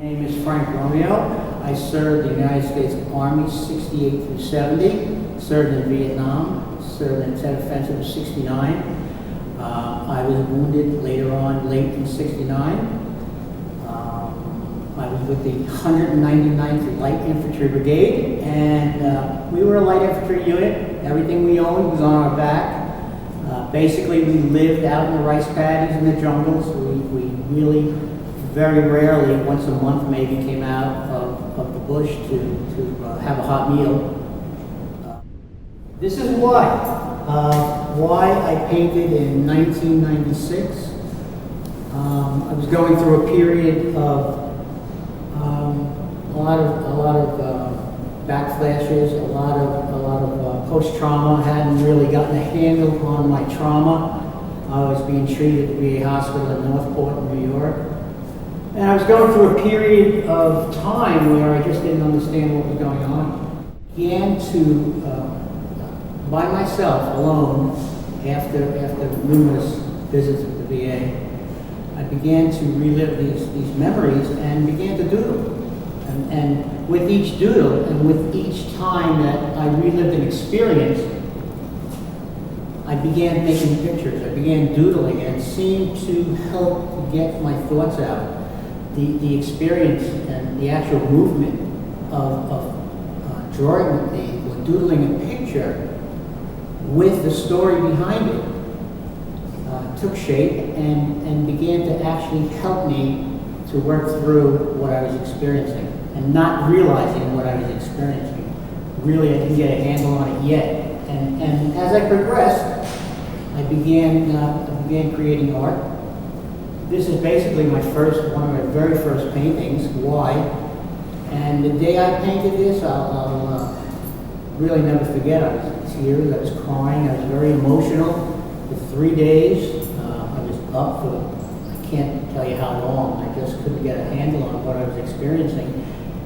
My name is Romeo. I served the United States Army 68 through 70, served in Vietnam, served in the Tet Offensive of 69. I was wounded later on, late in 69. I was with the 199th Light Infantry Brigade, and we were a light infantry unit. Everything we owned was on our back. Basically, we lived out in the rice paddies in the jungles. We really, very rarely, once a month maybe, came out of the bush to have a hot meal. This is why I painted in 1996. I was going through a period of a lot of backflashes, a lot of post-trauma. I hadn't really gotten a handle on my trauma. I was being treated at the VA hospital in Northport, New York. And I was going through a period of time where I just didn't understand what was going on. I began to, by myself, alone, after numerous visits at the VA, I began to relive these memories and began to doodle. And with each doodle and with each time that I relived an experience, I began making pictures. I began doodling, and it seemed to help get my thoughts out. The experience and the actual movement of drawing or doodling a picture with the story behind it took shape and began to actually help me to work through what I was experiencing and not realizing what I was experiencing. Really, I didn't get a handle on it yet. And as I progressed, I began creating art. This is basically one of my very first paintings. Why? And the day I painted this, I'll really never forget. I was in tears, I was crying, I was very emotional. For 3 days, I was up for, I can't tell you how long. I just couldn't get a handle on what I was experiencing.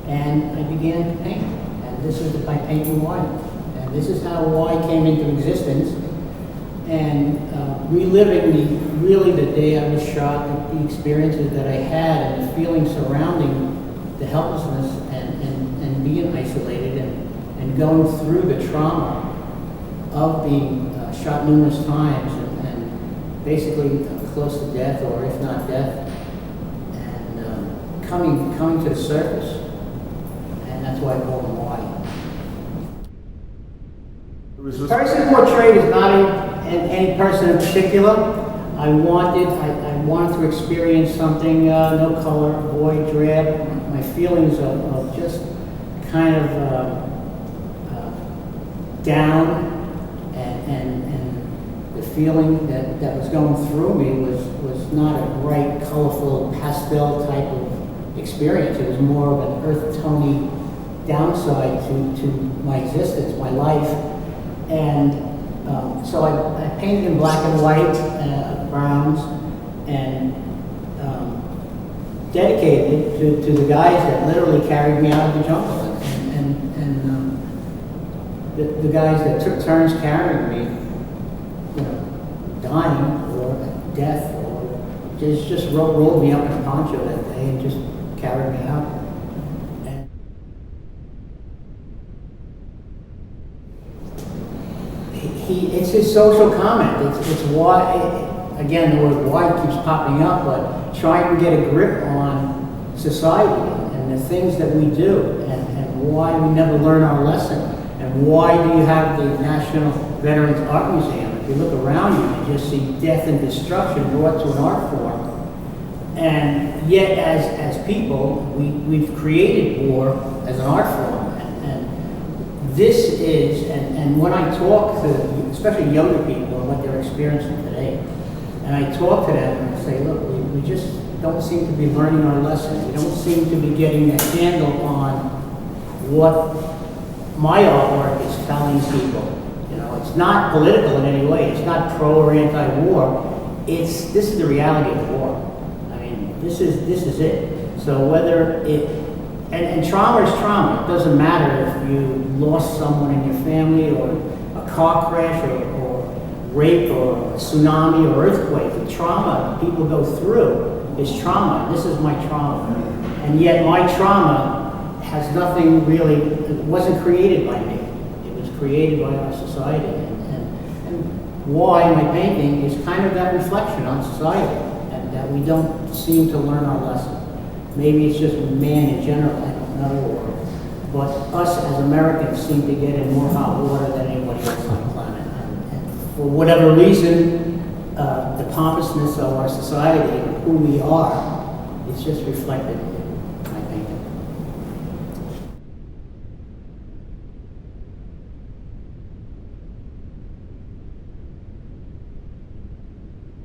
And I began to paint. And this is my painting Why. And this is how Why came into existence. And reliving the day I was shot, the experiences that I had, and the feelings surrounding the helplessness and being isolated and going through the trauma of being shot numerous times and basically close to death, or if not death, and coming to the surface. And that's why I call them Why. The person portrayed is not any person in particular. I wanted to experience something, no color, void, drab. My feelings of just kind of down, and the feeling that was going through me was not a bright, colorful, pastel type of experience. It was more of an earth-tony downside to my existence, my life. And so I painted in black and white, browns, and dedicated it to the guys that literally carried me out of the jungle, and the guys that took turns carrying me, dying or death, or just rolled me up in a poncho that day and just carried me out. It's his social comment. It's why, again, the word why keeps popping up, but trying to get a grip on society and the things that we do, and why we never learn our lesson, and why do you have the National Veterans Art Museum? If you look around you, you just see death and destruction brought to an art form. And yet, as people, we've created war as an art form. This is, and when I talk to, especially younger people, and what they're experiencing today, and I talk to them and I say, look, we just don't seem to be learning our lesson. We don't seem to be getting a handle on what my artwork is telling people. It's not political in any way. It's not pro or anti-war. This is the reality of war. I mean, this is it. So whether it, and trauma is trauma. It doesn't matter if you lost someone in your family, or a car crash, or rape, or a tsunami, or earthquake. The trauma people go through is trauma. This is my trauma. And yet my trauma has nothing really, it wasn't created by me. It was created by our society. And why my painting is kind of that reflection on society, and that we don't seem to learn our lesson. Maybe it's just man in general, I don't know. But us as Americans seem to get in more hot water than anybody else on the planet. And for whatever reason, the pompousness of our society and who we are is just reflected